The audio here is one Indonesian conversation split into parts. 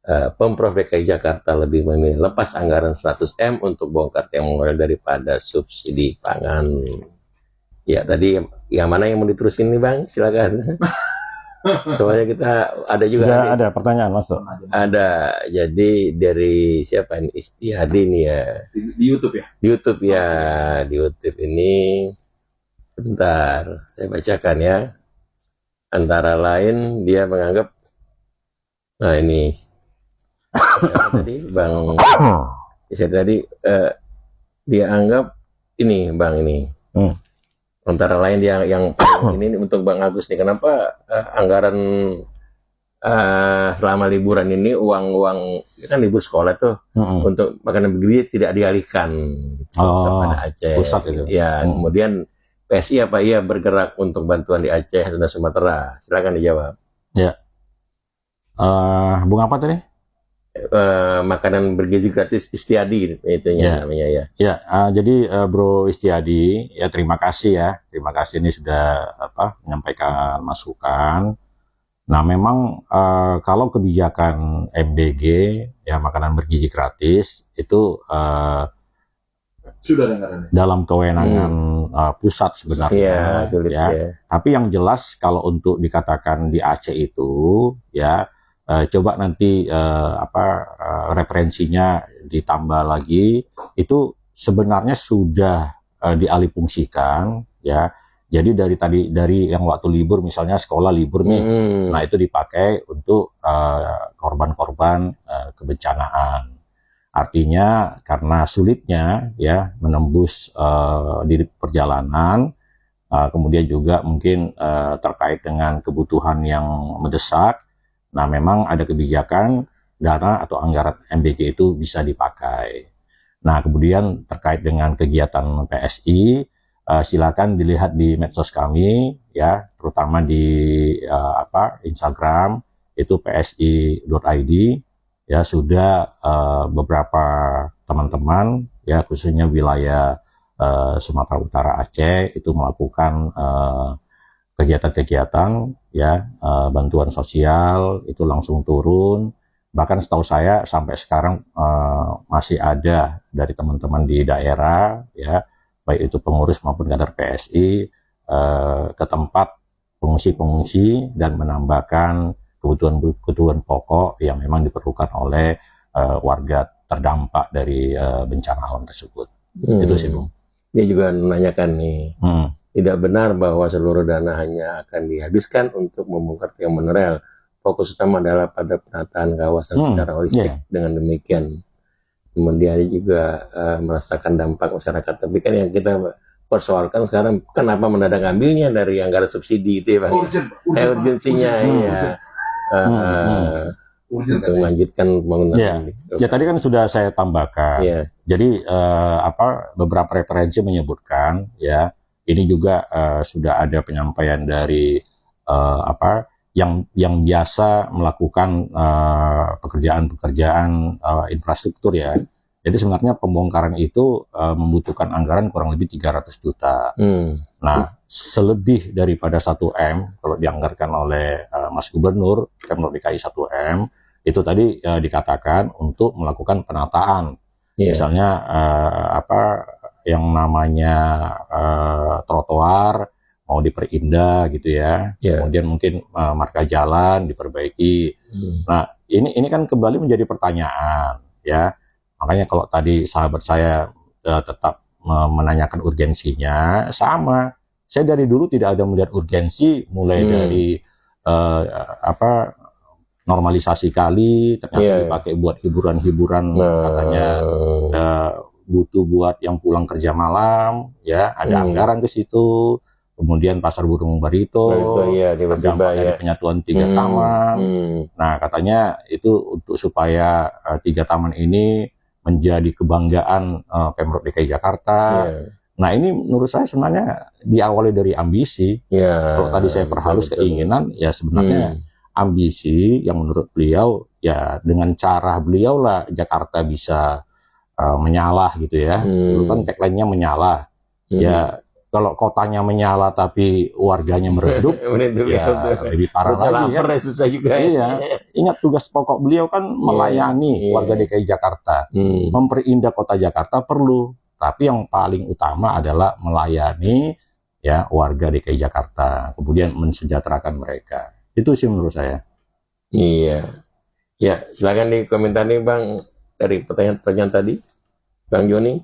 Pemprov DKI Jakarta lebih memilih lepas anggaran 100 M untuk bongkar tiang moral daripada subsidi pangan. Ya tadi yang mana yang mau diterusin nih Bang? Silakan. Soalnya kita ada juga Sudah ada pertanyaan masuk. ada, jadi dari siapa ini, Istiadi nih ya, Di YouTube ya? di YouTube ya, di YouTube ini sebentar saya bacakan ya. Antara lain dia menganggap, nah ini apa tadi Bang, saya tadi dia anggap ini Bang ini. Antara lain dia yang ini untuk Bang Agus nih, kenapa anggaran selama liburan ini uang kan libur sekolah tuh untuk makanan bergizi tidak dialihkan gitu, kepada Aceh pusat itu. Ya, kemudian PSI apa iya bergerak untuk bantuan di Aceh dan Sumatera? Silakan dijawab. Ya. Bung apa tadi? Makanan bergizi gratis Istiadi itu namanya ya. Ya, jadi Bro Istiadi ya terima kasih ini sudah menyampaikan masukan. Nah memang kalau kebijakan MBG ya makanan bergizi gratis itu sudah ada dalam kewenangan pusat sebenarnya Tapi yang jelas kalau untuk dikatakan di Aceh itu ya coba nanti referensinya ditambah lagi, itu sebenarnya sudah dialihfungsikan ya. Jadi dari yang waktu libur misalnya sekolah libur nih, nah itu dipakai untuk korban-korban kebencanaan. Artinya karena sulitnya ya menembus di perjalanan, kemudian juga mungkin terkait dengan kebutuhan yang mendesak. Nah, memang ada kebijakan dana atau anggaran MBG itu bisa dipakai. Nah, kemudian terkait dengan kegiatan PSI, silakan dilihat di medsos kami, ya, terutama di Instagram itu psi.id, ya sudah beberapa teman-teman, ya khususnya wilayah Sumatera Utara Aceh itu melakukan kegiatan-kegiatan ya bantuan sosial itu langsung turun, bahkan setahu saya sampai sekarang masih ada dari teman-teman di daerah ya baik itu pengurus maupun kader PSI ke tempat pengungsi-pengungsi dan menambahkan kebutuhan pokok yang memang diperlukan oleh warga terdampak dari bencana alam tersebut. Itu sih Bung. Dia juga menanyakan nih, tidak benar bahwa seluruh dana hanya akan dihabiskan untuk membongkar tiang monorail. Fokus utama adalah pada penataan kawasan secara holistik. Dengan demikian, kemudian juga merasakan dampak masyarakat. Tapi kan yang kita persoalkan sekarang, kenapa mendadak ambilnya dari anggaran subsidi itu ya Bang? Urgensinya untuk melanjutkan pembangunan. Ya tadi kan sudah saya tambahkan. Jadi beberapa referensi menyebutkan ya. Ini juga sudah ada penyampaian dari yang biasa melakukan pekerjaan infrastruktur ya. Jadi sebenarnya pembongkaran itu membutuhkan anggaran kurang lebih 300 juta. Nah, selebih daripada 1 M kalau dianggarkan oleh Mas Gubernur Pemprov DKI 1 M itu tadi dikatakan untuk melakukan penataan. Misalnya yang namanya trotoar mau diperindah gitu ya, kemudian mungkin marka jalan diperbaiki. Nah ini kan kembali menjadi pertanyaan ya, makanya kalau tadi sahabat saya tetap menanyakan urgensinya, sama saya dari dulu tidak ada melihat urgensi mulai dari normalisasi kali ternyata dipakai buat hiburan-hiburan katanya butuh buat yang pulang kerja malam, ya ada anggaran ke situ. Kemudian Pasar Burung Barito, terdampak dari penyatuan 3 taman. Nah katanya itu untuk supaya 3 taman ini menjadi kebanggaan Pemprov DKI Jakarta. Nah ini menurut saya sebenarnya diawali dari ambisi. Kalau tadi saya perhalus keinginan, ya sebenarnya ambisi yang menurut beliau ya dengan cara beliau lah Jakarta bisa menyalah gitu ya. Dulu kan tagline-nya menyalah. Ya kalau kotanya menyala tapi warganya meredup, ya lebih parah lagi ya. Susah juga. Iya. Ingat tugas pokok beliau kan melayani warga DKI Jakarta, memperindah kota Jakarta perlu, tapi yang paling utama adalah melayani ya warga DKI Jakarta, kemudian mensejahterakan mereka. Itu sih menurut saya. Iya. Ya, silakan di komentar nih Bang dari pertanyaan tadi, Bang Joni.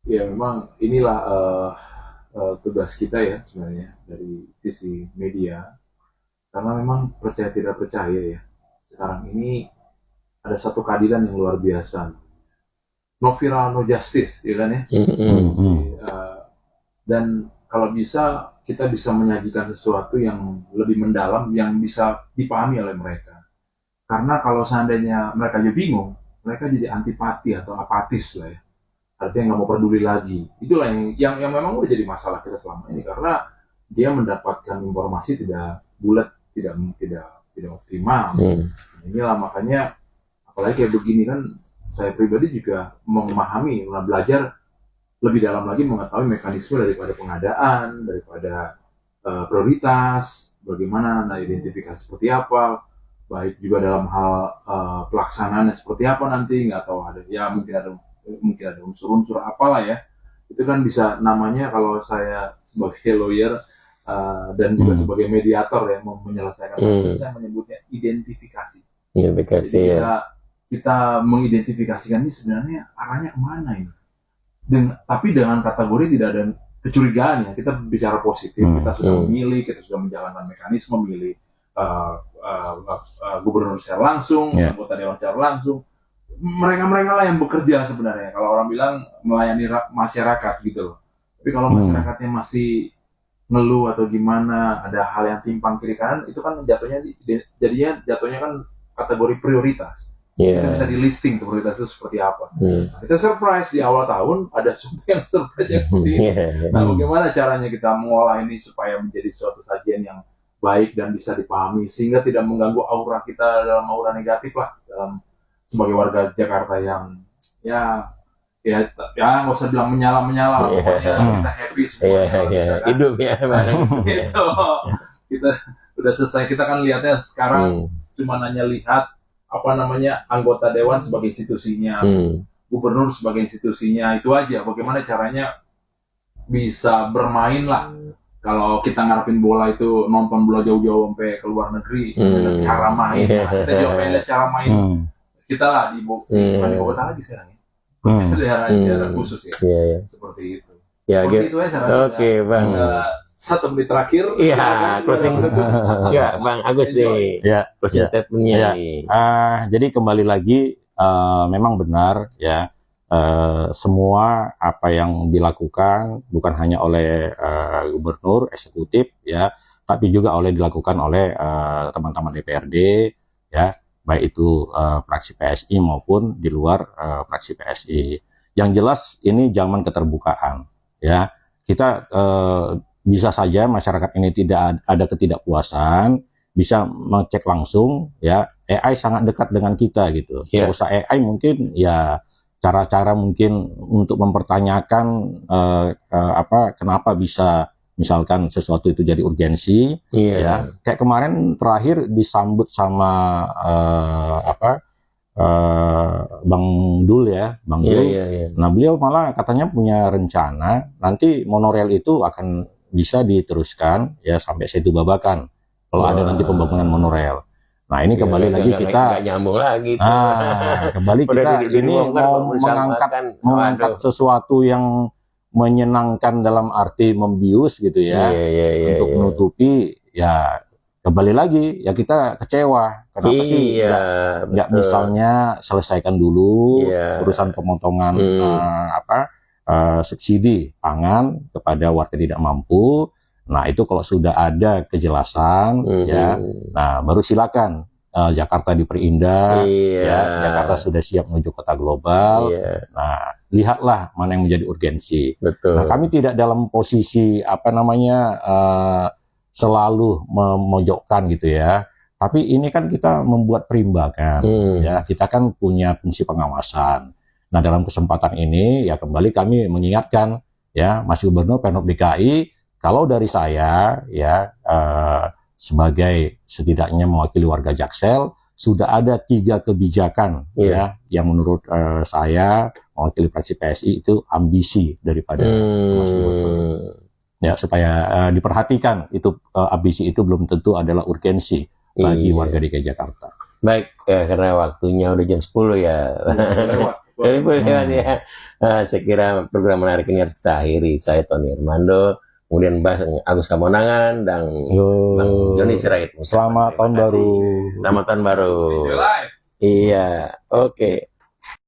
Ya memang inilah tugas kita ya sebenarnya dari sisi media, karena memang percaya tidak percaya ya, sekarang ini ada satu keadilan yang luar biasa, no viral no justice ya kan ya. Dan kalau bisa kita bisa menyajikan sesuatu yang lebih mendalam yang bisa dipahami oleh mereka, karena kalau seandainya mereka jadi bingung, mereka jadi antipati atau apatis lah ya, artinya nggak mau peduli lagi. Itulah yang memang udah jadi masalah kita selama ini, karena dia mendapatkan informasi tidak bulat, tidak optimal. Inilah makanya apalagi kayak begini kan, saya pribadi juga memahami, belajar lebih dalam lagi mengetahui mekanisme daripada pengadaan, daripada prioritas, bagaimana identifikasi seperti apa, baik juga dalam hal pelaksanaannya seperti apa nanti, nggak tahu ada ya mungkin ada unsur-unsur apalah ya, itu kan bisa namanya, kalau saya sebagai lawyer dan juga sebagai mediator yang menyelesaikan saya menyebutnya identifikasi. Jadi kita mengidentifikasikan ini sebenarnya arahnya kemana ini, tapi dengan kategori tidak ada kecurigaan ya, kita bicara positif, kita sudah memilih, kita sudah menjalankan mekanisme memilih gubernur secara langsung, anggota dewan secara langsung. Mereka lah yang bekerja sebenarnya. Kalau orang bilang melayani masyarakat gitu loh. Tapi kalau masyarakatnya masih ngeluh atau gimana, ada hal yang timpang kiri kanan, itu kan jatuhnya kan kategori prioritas. Kita bisa di listing prioritas itu seperti apa. Kita surprise di awal tahun ada sesuatu yang surprise seperti ini. Nah, bagaimana caranya kita mengolah ini supaya menjadi suatu sajian yang baik dan bisa dipahami sehingga tidak mengganggu aura kita dalam aura negatif lah, dalam sebagai warga Jakarta yang ya nggak usah bilang menyala pokoknya kita happy semuanya hidup ya gitu. Kita udah selesai, kita kan lihatnya sekarang cuma hanya lihat anggota dewan sebagai institusinya, gubernur sebagai institusinya, itu aja. Bagaimana caranya bisa bermain lah. Kalau kita ngarepin bola itu nonton bola jauh-jauh sampai ke luar negeri, cara main, kita juga pengen lihat cara main kita lah di Bogota lagi sekarang ya. Daerah khusus ya. Seperti itu. Ya, seperti itu aja. Oke, Bang. 1 menit terakhir. Iya, closing. Ya, Bang Agus nih. Ya, closing statement-nya nih. Jadi kembali lagi, memang benar ya, semua apa yang dilakukan bukan hanya oleh gubernur eksekutif ya, tapi juga dilakukan oleh teman-teman DPRD ya, baik itu fraksi PSI maupun di luar fraksi PSI. Yang jelas ini zaman keterbukaan ya. Kita bisa saja masyarakat ini tidak ada ketidakpuasan, bisa mengecek langsung ya. AI sangat dekat dengan kita gitu. Kalau usah AI mungkin ya cara-cara mungkin untuk mempertanyakan kenapa bisa misalkan sesuatu itu jadi urgensi, ya kayak kemarin terakhir disambut sama Bang Dul ya, Bang Dul. Nah beliau malah katanya punya rencana nanti monorail itu akan bisa diteruskan ya sampai Setu Babakan kalau ada nanti pembangunan monorail. Nah ini kembali lagi kita nggak nyambung lagi. Kembali kita ini mau mengangkat sesuatu yang menyenangkan dalam arti membius gitu ya, untuk menutupi ya. Kembali lagi ya kita kecewa kenapa sih nggak misalnya selesaikan dulu urusan pemotongan subsidi pangan kepada warga tidak mampu. Nah itu kalau sudah ada kejelasan ya, nah baru silakan Jakarta diperindah ya, Jakarta sudah siap menuju kota global. Nah lihatlah mana yang menjadi urgensi. Nah kami tidak dalam posisi selalu memojokkan gitu ya, tapi ini kan kita membuat perimbangan ya, kita kan punya fungsi pengawasan. Nah dalam kesempatan ini ya kembali kami mengingatkan ya Mas Gubernur, Pemprov DKI, kalau dari saya ya sebagai setidaknya mewakili warga Jaksel, sudah ada 3 kebijakan ya yang menurut saya mewakili fraksi PSI itu ambisi daripada Mas Gubernur. Ya, supaya diperhatikan itu ambisi itu belum tentu adalah urgensi bagi warga DKI Jakarta. Baik, karena waktunya udah jam 10 ya. Lewat ya. Saya kira program menarik ini harus kita akhiri. Saya Tony Armando, kemudian Bang Agus Kamonangan dan Bang Joni Sirait. Selamat tahun baru. Selamat tahun baru. Iya, oke.